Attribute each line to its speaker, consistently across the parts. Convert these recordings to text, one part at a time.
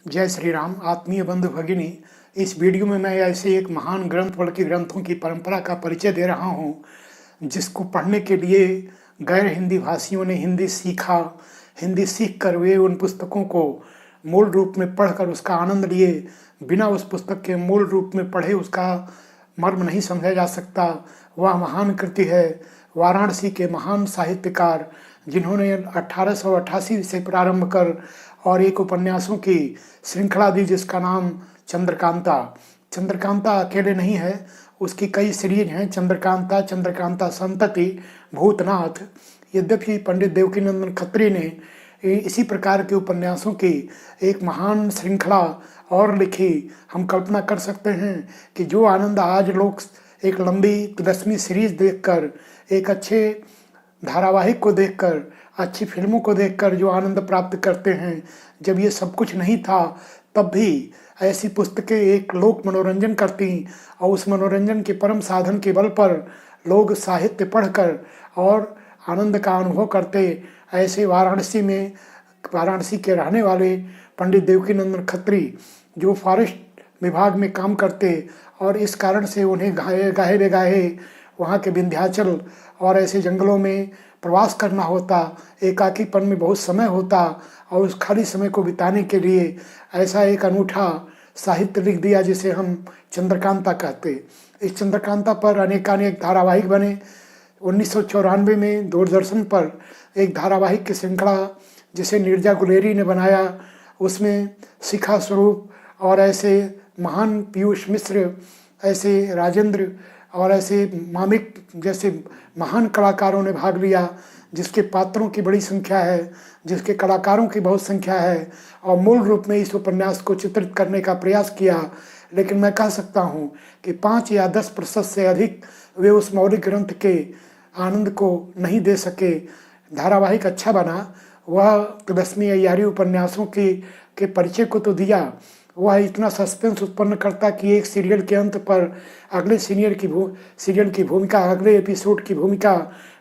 Speaker 1: जय श्री राम। आत्मीय बंधु भगिनी, इस वीडियो में मैं ऐसे एक महान ग्रंथ बल्कि ग्रंथों की परंपरा का परिचय दे रहा हूँ जिसको पढ़ने के लिए गैर हिंदी भाषियों ने हिंदी सीखा। हिंदी सीख कर वे उन पुस्तकों को मूल रूप में पढ़कर उसका आनंद लिए। बिना उस पुस्तक के मूल रूप में पढ़े उसका मर्म नहीं समझा जा सकता। वह महान कृति है वाराणसी के महान साहित्यकार जिन्होंने 1888 से प्रारंभ कर और एक उपन्यासों की श्रृंखला दी जिसका नाम चंद्रकांता। चंद्रकांता अकेले नहीं है, उसकी कई सीरीज हैं, चंद्रकांता, चंद्रकांता संतति, भूतनाथ। यद्यपि पंडित देवकीनंदन खत्री ने इसी प्रकार के उपन्यासों की एक महान श्रृंखला और लिखी। हम कल्पना कर सकते हैं कि जो आनंद आज लोग एक लंबी तिलस्मी सीरीज देखकर, एक अच्छे धारावाहिक को देखकर, अच्छी फिल्मों को देखकर जो आनंद प्राप्त करते हैं, जब ये सब कुछ नहीं था तब भी ऐसी पुस्तकें एक लोक मनोरंजन करती और उस मनोरंजन के परम साधन के बल पर लोग साहित्य पढ़कर और आनंद का अनुभव करते। ऐसे वाराणसी के रहने वाले पंडित देवकीनंदन खत्री जो फॉरेस्ट विभाग में काम करते और इस कारण से उन्हें गाहे बेगाहे वहाँ के विंध्याचल और ऐसे जंगलों में प्रवास करना होता, एकाकीपन में बहुत समय होता और उस खाली समय को बिताने के लिए ऐसा एक अनूठा साहित्य लिख दिया जिसे हम चंद्रकांता कहते। इस चंद्रकांता पर अनेकानेक धारावाहिक बने। 1994 में दूरदर्शन पर एक धारावाहिक की श्रृंखला जिसे नीरजा गुलेरी ने बनाया, उसमें शिखा स्वरूप और ऐसे महान पीयूष मिश्र, ऐसे राजेंद्र और ऐसे मामिक जैसे महान कलाकारों ने भाग लिया, जिसके पात्रों की बड़ी संख्या है, जिसके कलाकारों की बहुत संख्या है और मूल रूप में इस उपन्यास को चित्रित करने का प्रयास किया। लेकिन मैं कह सकता हूँ कि 5 या 10% से अधिक वे उस मौलिक ग्रंथ के आनंद को नहीं दे सके। धारावाहिक अच्छा बना, वह तिलस्मी अय्यारी उपन्यासों के परिचय को तो दिया, वह इतना सस्पेंस उत्पन्न करता कि एक सीरियल के अंत पर अगले सीरियल की भूमिका, अगले एपिसोड की भूमिका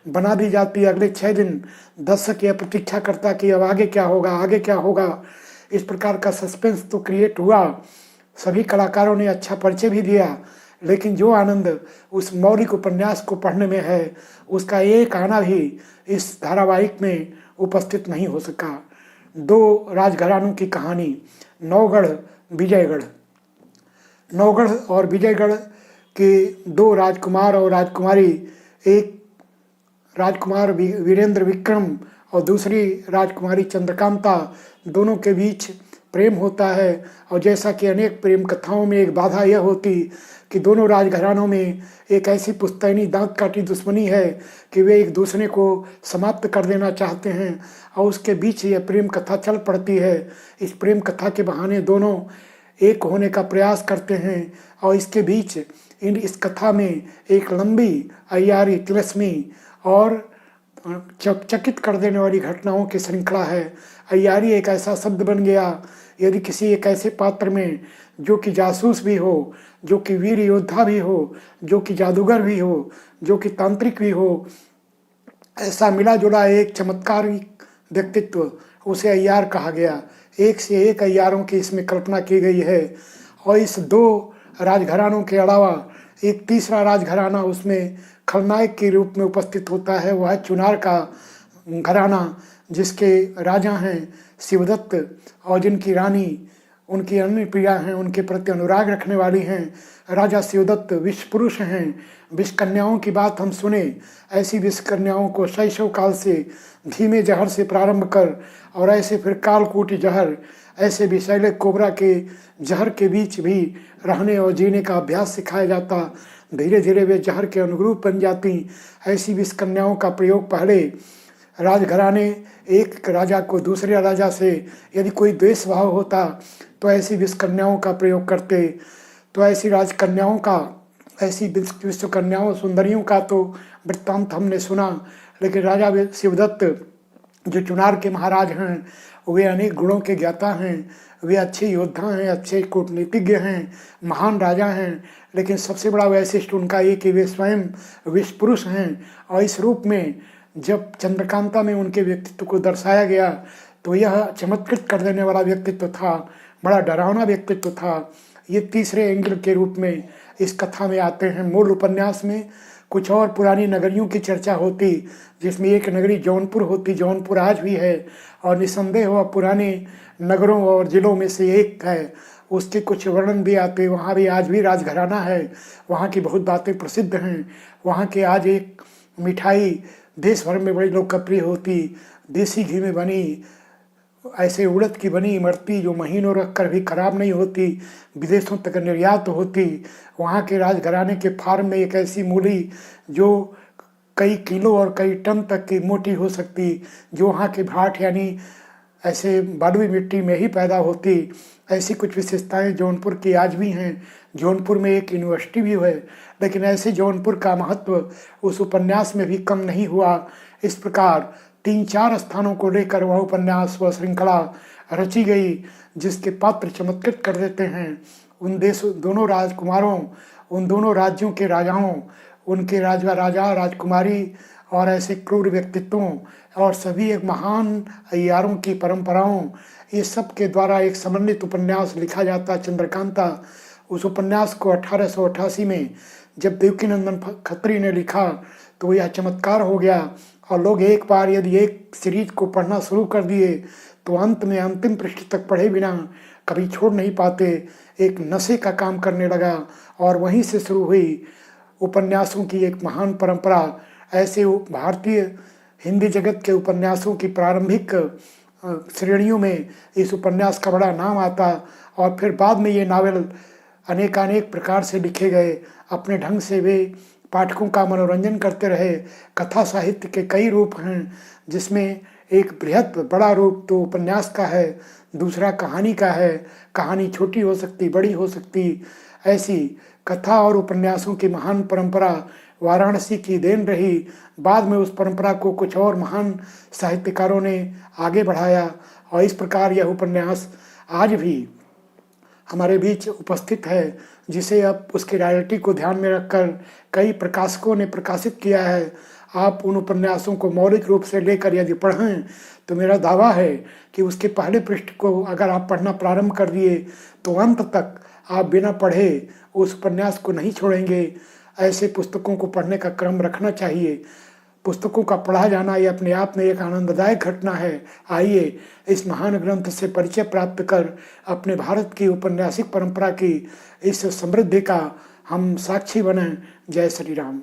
Speaker 1: बना दी जाती। अगले 6 दिन दर्शक यह प्रतीक्षा करता कि अब आगे क्या होगा, आगे क्या होगा। इस प्रकार का सस्पेंस तो क्रिएट हुआ। सभी कलाकारों ने अच्छा परिचय भी दिया, लेकिन जो आनंद उस मौलिक उपन्यास को पढ़ने में है उसका एक आना भी इस धारावाहिक में उपस्थित नहीं हो सका। 2 राजघरानों की कहानी, नौगढ़ विजयगढ़। नौगढ़ और विजयगढ़ के 2 राजकुमार और राजकुमारी, एक राजकुमार वीरेंद्र विक्रम और दूसरी राजकुमारी चंद्रकांता, दोनों के बीच प्रेम होता है। और जैसा कि अनेक प्रेम कथाओं में एक बाधा यह होती कि दोनों राजघरानों में एक ऐसी पुश्तैनी दांत काटी दुश्मनी है कि वे एक दूसरे को समाप्त कर देना चाहते हैं और उसके बीच यह प्रेम कथा चल पड़ती है। इस प्रेम कथा के बहाने दोनों एक होने का प्रयास करते हैं और इसके बीच इस कथा में एक लंबी अय्यारी तिलस्मी और चकित कर देने वाली घटनाओं की श्रृंखला है। अय्यारी एक ऐसा शब्द बन गया, यदि किसी एक ऐसे पात्र में जो कि जासूस भी हो, जो कि वीर योद्धा भी हो, जो कि जादूगर भी हो, जो कि तांत्रिक भी हो, ऐसा मिला जुला एक चमत्कारिक व्यक्तित्व, उसे अय्यार कहा गया। एक से एक अय्यारों की इसमें कल्पना की गई है। और इस 2 राजघरानों के अलावा एक तीसरा राजघराना उसमें खलनायक के रूप में उपस्थित होता है। वह चुनार का घराना जिसके राजा हैं शिवदत्त और जिनकी रानी उनकी अन्य प्रिया हैं, उनके प्रति अनुराग रखने वाली हैं। राजा शिवदत्त विष पुरुष हैं। विष कन्याओं की बात हम सुने, ऐसी विष कन्याओं को शैशव काल से धीमे जहर से प्रारंभ कर और ऐसे फिर कालकूटी जहर, ऐसे विषैले कोबरा के जहर के बीच भी रहने और जीने का अभ्यास सिखाया जाता। धीरे धीरे वे जहर के अनुरूप बन जाती। ऐसी विष कन्याओं का प्रयोग पहले राजघराने एक राजा को दूसरे राजा से यदि कोई द्वेष भाव होता तो ऐसी विष कन्याओं का प्रयोग करते। तो ऐसी राजकन्याओं का, ऐसी विश्व कन्याओं सुंदरियों का तो वृत्तांत हमने सुना। लेकिन राजा शिवदत्त जो चुनार के महाराज हैं, वे अनेक गुणों के ज्ञाता हैं, वे अच्छे योद्धा हैं, अच्छे कूटनीतिज्ञ हैं, महान राजा हैं। लेकिन सबसे बड़ा वैशिष्ट उनका ये कि वे स्वयं विष पुरुष हैं। और इस रूप में जब चंद्रकांता में उनके व्यक्तित्व को दर्शाया गया तो यह चमत्कृत कर देने वाला व्यक्तित्व था, बड़ा डरावना व्यक्तित्व था। ये तीसरे एंगल के रूप में इस कथा में आते हैं। मूल उपन्यास में कुछ और पुरानी नगरियों की चर्चा होती, जिसमें एक नगरी जौनपुर होती। जौनपुर आज भी है और निसंदेह वह पुराने नगरों और ज़िलों में से एक है। उसके कुछ वर्णन भी आते, वहाँ भी आज भी राजघराना है, वहाँ की बहुत बातें प्रसिद्ध हैं। वहाँ के आज एक मिठाई देश भर में बड़ी लोकप्रिय होती, देसी घी में बनी, ऐसे उड़द की बनी इमरती जो महीनों रख कर भी खराब नहीं होती, विदेशों तक निर्यात होती। वहाँ के राजघराने के फार्म में एक ऐसी मूली जो कई किलो और कई टन तक की मोटी हो सकती, जो वहाँ के भाट यानी ऐसे बलुई मिट्टी में ही पैदा होती। ऐसी कुछ विशेषताएं जौनपुर की आज भी हैं। जौनपुर में एक यूनिवर्सिटी भी है, लेकिन ऐसे जौनपुर का महत्व उस उपन्यास में भी कम नहीं हुआ। इस प्रकार 3-4 स्थानों को लेकर वह उपन्यास व श्रृंखला रची गई, जिसके पात्र चमत्कृत कर देते हैं उन दोनों राजकुमारों, उन दोनों राज्यों के राजाओं, उनके राजा राजकुमारी और ऐसे क्रूर व्यक्तित्वों और सभी एक महान अय्यारों की परंपराओं, ये सब के द्वारा एक समन्वित उपन्यास लिखा जाता चंद्रकांता। उस उपन्यास को 1888 में जब देवकीनंदन खत्री ने लिखा तो यह चमत्कार हो गया, और लोग एक बार यदि एक सीरीज को पढ़ना शुरू कर दिए तो अंत में अंतिम पृष्ठ तक पढ़े बिना कभी छोड़ नहीं पाते। एक नशे का काम करने लगा और वहीं से शुरू हुई उपन्यासों की एक महान परंपरा। ऐसे भारतीय हिंदी जगत के उपन्यासों की प्रारंभिक श्रेणियों में इस उपन्यास का बड़ा नाम आता, और फिर बाद में ये नावल अनेकानेक प्रकार से लिखे गए। अपने ढंग से वे पाठकों का मनोरंजन करते रहे। कथा साहित्य के कई रूप हैं, जिसमें एक बृहत बड़ा रूप तो उपन्यास का है, दूसरा कहानी का है। कहानी छोटी हो सकती, बड़ी हो सकती। ऐसी कथा और उपन्यासों की महान परंपरा वाराणसी की देन रही। बाद में उस परंपरा को कुछ और महान साहित्यकारों ने आगे बढ़ाया, और इस प्रकार यह उपन्यास आज भी हमारे बीच उपस्थित है, जिसे अब उसकी रॉयल्टी को ध्यान में रखकर कई प्रकाशकों ने प्रकाशित किया है। आप उन उपन्यासों को मौलिक रूप से लेकर यदि पढ़ें तो मेरा दावा है कि उसके पहले पृष्ठ को अगर आप पढ़ना प्रारंभ कर दिए तो अंत तक आप बिना पढ़े उस उपन्यास को नहीं छोड़ेंगे। ऐसे पुस्तकों को पढ़ने का क्रम रखना चाहिए। पुस्तकों का पढ़ा जाना ये अपने आप में एक आनंददायक घटना है। आइए इस महान ग्रंथ से परिचय प्राप्त कर अपने भारत की औपन्यासिक परंपरा की इस समृद्धि का हम साक्षी बने। जय श्री राम।